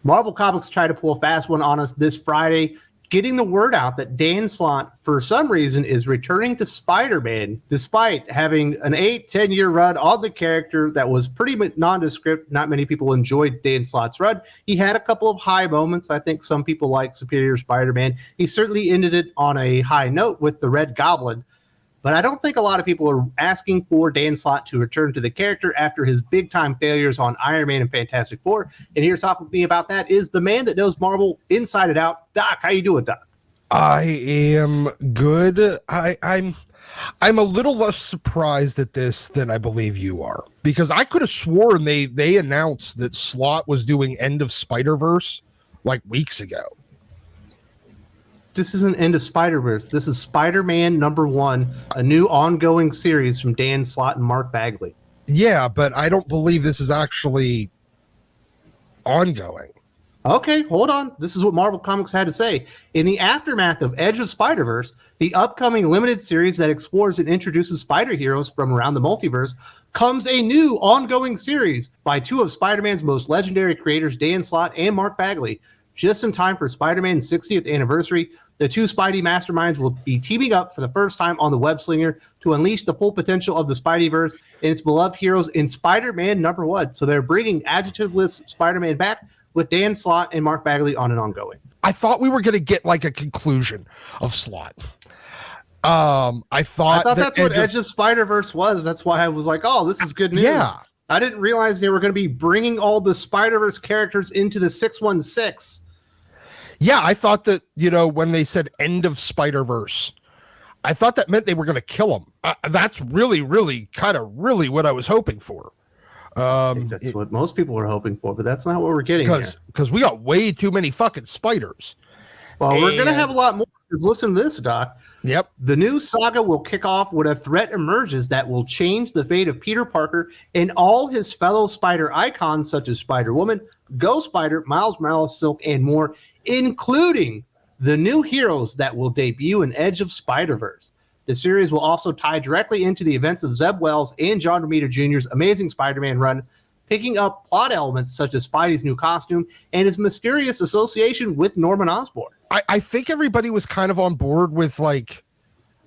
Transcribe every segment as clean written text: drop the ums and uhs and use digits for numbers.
Marvel Comics tried to pull a fast one on us this Friday, getting the word out that Dan Slott, for some reason, is returning to Spider-Man, despite having an 8-10 year run on the character that was pretty nondescript. Not many people enjoyed Dan Slott's run. He had a couple of high moments. I think some people like Superior Spider-Man. He certainly ended it on a high note with the Red Goblin. But I don't think a lot of people are asking for Dan Slott to return to the character after his big-time failures on Iron Man and Fantastic Four. And here to talk with me about that is the man that knows Marvel inside and out. Doc, how you doing, Doc? I am good. I'm a little less surprised at this than I believe you are, because I could have sworn they announced that Slott was doing End of Spider-Verse like weeks ago. This isn't End of Spider-Verse. This is Spider-Man #1, a new ongoing series from Dan Slott and Mark Bagley. Yeah, but I don't believe this is actually ongoing. Okay, hold on. This is what Marvel Comics had to say. In the aftermath of Edge of Spider-Verse, the upcoming limited series that explores and introduces spider heroes from around the multiverse, comes a new ongoing series by two of Spider-Man's most legendary creators, Dan Slott and Mark Bagley. Just in time for Spider-Man's 60th anniversary, the two Spidey masterminds will be teaming up for the first time on the web slinger to unleash the full potential of the Spideyverse and its beloved heroes in Spider-Man #1. So they're bringing adjectiveless Spider-Man back with Dan Slott and Mark Bagley on an ongoing. I thought we were going to get like a conclusion of Slott. I thought that's what Edge of Spider-Verse was. That's why I was like, oh, this is good news. Yeah. I didn't realize they were going to be bringing all the Spider-Verse characters into the 616. Yeah, I thought that, when they said End of Spider-Verse, I thought that meant they were going to kill him. That's really what I was hoping for. I think that's what most people were hoping for, but that's not what we're getting here. Because we got way too many fucking spiders. Well, we're going to have a lot more. Because listen to this, Doc. Yep. The new saga will kick off when a threat emerges that will change the fate of Peter Parker and all his fellow spider icons, such as Spider-Woman, Ghost Spider, Miles Morales, Silk, and more, including the new heroes that will debut in Edge of Spider-Verse. The series will also tie directly into the events of Zeb Wells and John Romita Jr.'s Amazing Spider-Man run, picking up plot elements such as Spidey's new costume and his mysterious association with Norman Osborn. I think everybody was kind of on board with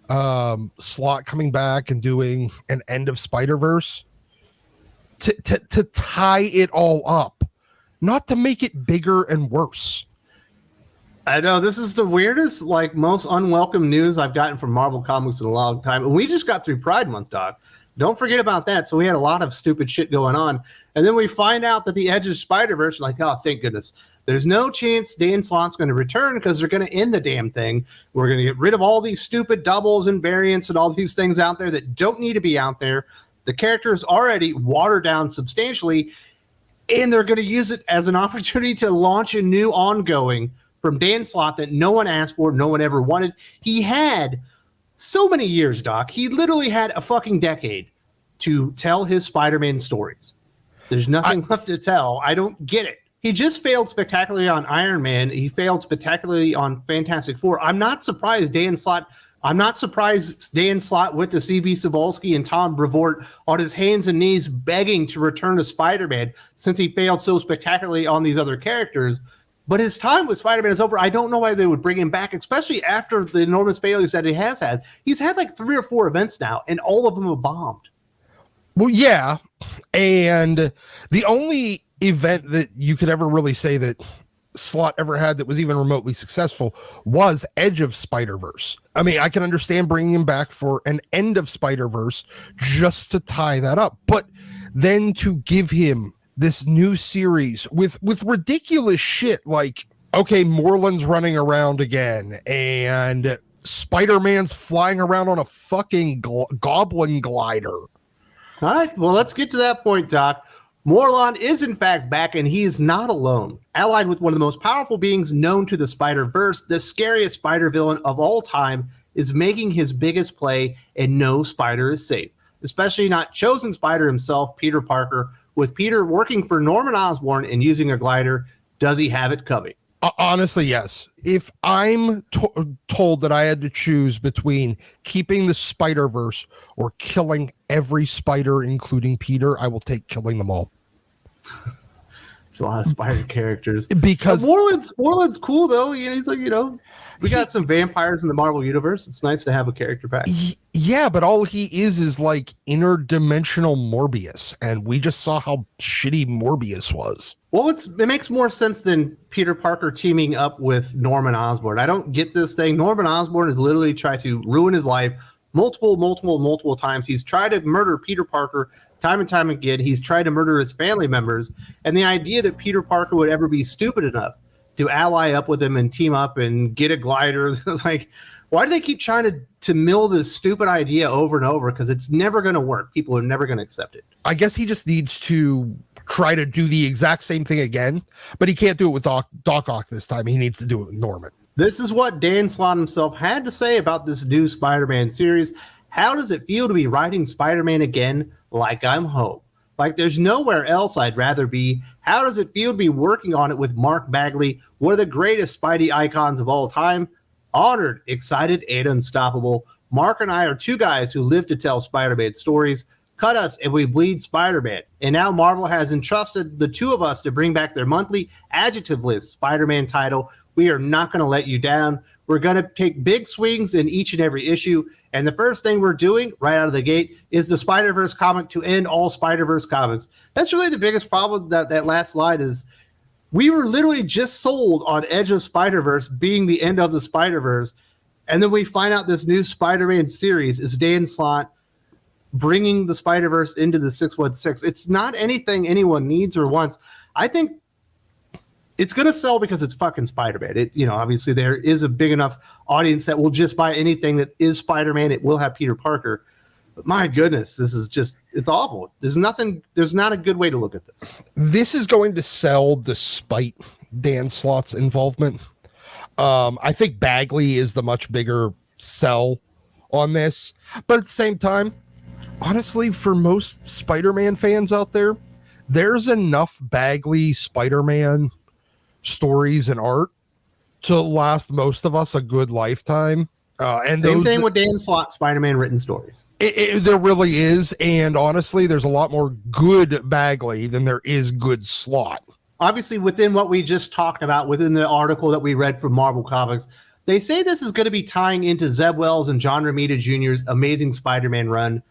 Slott coming back and doing an End of Spider-Verse to tie it all up, not to make it bigger and worse. I know this is the weirdest, most unwelcome news I've gotten from Marvel Comics in a long time. And we just got through Pride Month, Doc. Don't forget about that. So we had a lot of stupid shit going on. And then we find out that the Edge of Spider-Verse, oh, thank goodness. There's no chance Dan Slott's going to return because they're going to end the damn thing. We're going to get rid of all these stupid doubles and variants and all these things out there that don't need to be out there. The character is already watered down substantially, and they're going to use it as an opportunity to launch a new ongoing from Dan Slott that no one asked for, no one ever wanted. He had so many years, Doc. He literally had a fucking decade to tell his Spider-Man stories. There's nothing left to tell. I don't get it. He just failed spectacularly on Iron Man. He failed spectacularly on Fantastic Four. I'm not surprised Dan Slott went to CB Cebulski and Tom Brevoort on his hands and knees begging to return to Spider-Man since he failed so spectacularly on these other characters. But his time with Spider-Man is over. I don't know why they would bring him back, especially after the enormous failures that he has had. He's had 3 or 4 events now, and all of them have bombed. Well, yeah. And the only event that you could ever really say that Slott ever had that was even remotely successful was Edge of Spider-Verse. I mean, I can understand bringing him back for an End of Spider-Verse just to tie that up. But then to give him this new series with ridiculous shit like, okay, Moreland's running around again and Spider-Man's flying around on a fucking goblin glider. All right, well, let's get to that point, Doc. Morlun is in fact back, and he is not alone. Allied with one of the most powerful beings known to the Spider-Verse, the scariest spider villain of all time is making his biggest play, and no spider is safe. Especially not chosen spider himself, Peter Parker. With Peter working for Norman Osborn and using a glider, does he have it coming? Honestly, yes. If I'm told that I had to choose between keeping the Spider-Verse or killing every spider, including Peter, I will take killing them all. It's a lot of spider characters. Because Moreland's cool though. He's like, we got some vampires in the Marvel universe. It's nice to have a character pack. Yeah, but all he is like interdimensional Morbius, and we just saw how shitty Morbius was. Well, it makes more sense than Peter Parker teaming up with Norman Osborn. I don't get this thing. Norman Osborn has literally tried to ruin his life multiple times. He's tried to murder Peter Parker time and time again. He's tried to murder his family members. And the idea that Peter Parker would ever be stupid enough to ally up with him and team up and get a glider, it's like, why do they keep trying to mill this stupid idea over and over? Because it's never going to work. People are never going to accept it. I guess he just needs to try to do the exact same thing again, but he can't do it with Doc Ock this time. He needs to do it with Norman. This is what Dan Slott himself had to say about this new Spider-Man series. How does it feel to be writing Spider-Man again like I'm home? Like there's nowhere else I'd rather be. How does it feel to be working on it with Mark Bagley, one of the greatest Spidey icons of all time? Honored, excited, and unstoppable. Mark and I are two guys who live to tell Spider-Man stories. Cut us and we bleed Spider-Man. And now Marvel has entrusted the two of us to bring back their monthly adjective list Spider-Man title. We are not going to let you down. We're going to take big swings in each and every issue. And the first thing we're doing right out of the gate is the Spider-Verse comic to end all Spider-Verse comics. That's really the biggest problem that last slide is. We were literally just sold on Edge of Spider-Verse being the end of the Spider-Verse. And then we find out this new Spider-Man series is Dan Slott bringing the Spider-Verse into the 616. It's not anything anyone needs or wants. I think it's going to sell because it's fucking Spider-Man. Obviously there is a big enough audience that will just buy anything that is Spider-Man. It will have Peter Parker. But my goodness, this is just, it's awful. There's not a good way to look at this. This is going to sell despite Dan Slott's involvement. I think Bagley is the much bigger sell on this. But at the same time, honestly, for most Spider-Man fans out there, there's enough Bagley Spider-Man stories and art to last most of us a good lifetime. And same thing with Dan Slott Spider-Man written stories. There really is. And honestly, there's a lot more good Bagley than there is good Slott. Obviously, within what we just talked about, within the article that we read from Marvel Comics, they say this is going to be tying into Zeb Wells and John Romita Jr.'s Amazing Spider-Man run.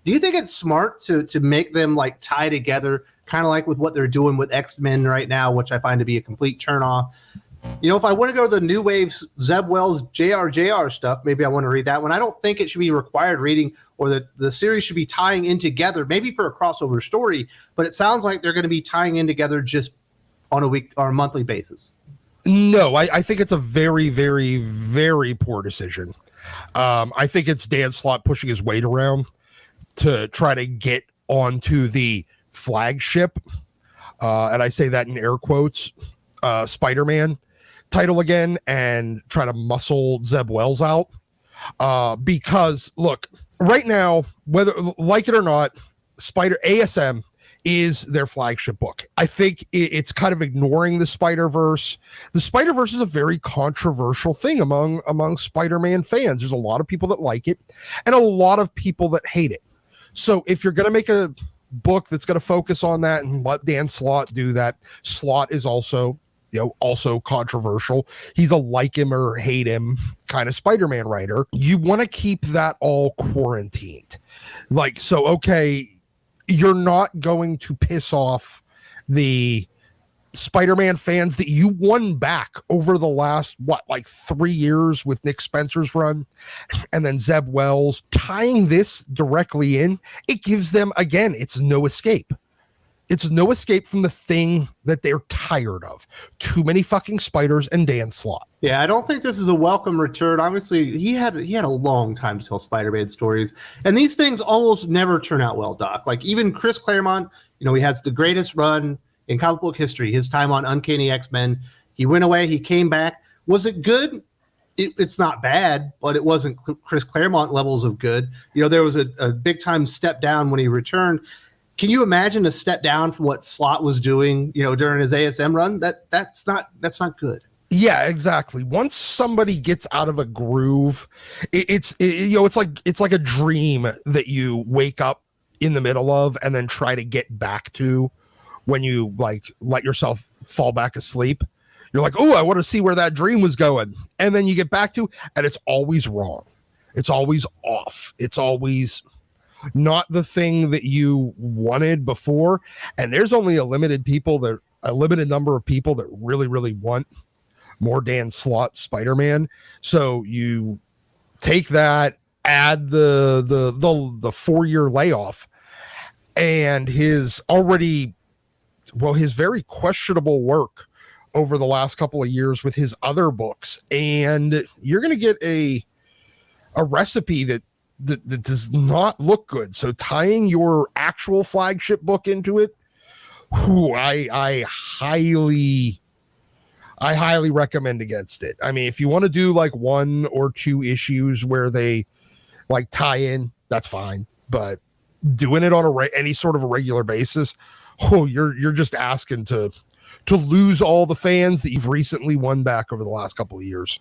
Do you think it's smart to make them like tie together, kind of like with what they're doing with X-Men right now, which I find to be a complete turnoff? If I want to go to the New Wave Zeb Wells JRJR stuff, maybe I want to read that one. I don't think it should be required reading, or the series should be tying in together, maybe for a crossover story, but it sounds like they're going to be tying in together just on a week or a monthly basis. No, I think it's a very, very, very poor decision. I think it's Dan Slott pushing his weight around to try to get onto the flagship, and I say that in air quotes, Spider-Man title again, and try to muscle Zeb Wells out. Because look, right now, whether like it or not, ASM is their flagship book. I think it's kind of ignoring the Spider-Verse. The Spider-Verse is a very controversial thing among Spider-Man fans. There's a lot of people that like it and a lot of people that hate it. So if you're going to make a book that's going to focus on that and let Dan Slott do that, Slott is also controversial. He's a like him or hate him kind of Spider-Man writer. You want to keep that all quarantined. Okay, you're not going to piss off the Spider-Man fans that you won back over the last 3 years with Nick Spencer's run and then Zeb Wells. Tying this directly in, it gives them, again, it's no escape. It's no escape from the thing that they're tired of. Too many fucking spiders and Dan Slott. Yeah, I don't think this is a welcome return. Obviously, he had a long time to tell Spider-Man stories, and these things almost never turn out well, Doc. Like even Chris Claremont, he has the greatest run in comic book history. His time on Uncanny X-Men, he went away, he came back. Was it good? It's not bad, but it wasn't Chris Claremont levels of good. There was a big time step down when he returned. Can you imagine a step down from what Slott was doing, during his ASM run? That's not good. Yeah, exactly. Once somebody gets out of a groove, it's like a dream that you wake up in the middle of and then try to get back to when you like let yourself fall back asleep. You're like, oh, I want to see where that dream was going. And then you get back to, and it's always wrong. It's always off. It's always not the thing that you wanted before. And there's only a limited number of people that really, really want more Dan Slott Spider-Man. So you take that, add the 4-year layoff and his very questionable work over the last couple of years with his other books, and you're going to get a recipe that does not look good. So tying your actual flagship book into it, I highly recommend against it. I mean, if you want to do like 1 or 2 issues where they like tie in, that's fine, but doing it on any sort of a regular basis, you're just asking to lose all the fans that you've recently won back over the last couple of years.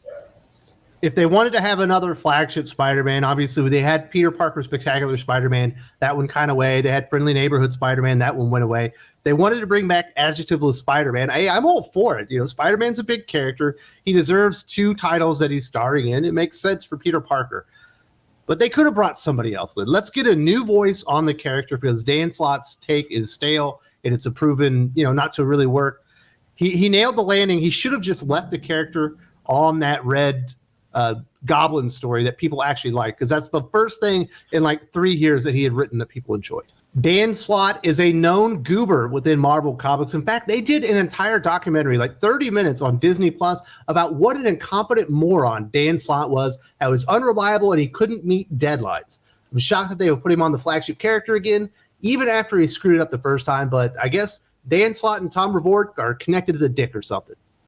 If they wanted to have another flagship Spider-Man, obviously they had Peter Parker Spectacular Spider-Man, that one kind of way. They had Friendly Neighborhood Spider-Man, that one went away. They wanted to bring back Adjectiveless Spider-Man. I'm all for it. You know, Spider-Man's a big character. He deserves 2 titles that he's starring in. It makes sense for Peter Parker. But they could have brought somebody else in. Let's get a new voice on the character because Dan Slott's take is stale and it's a proven, not to really work. He nailed the landing. He should have just left the character on that red Goblin story that people actually like, because that's the first thing in like 3 years that he had written that people enjoyed. Dan Slott is a known goober within Marvel Comics. In fact, they did an entire documentary, like 30 minutes on Disney Plus, about what an incompetent moron Dan Slott was, how he was unreliable and he couldn't meet deadlines. I'm shocked that they would put him on the flagship character again, even after he screwed it up the first time, but I guess Dan Slott and Tom Brevoort are connected to the dick or something.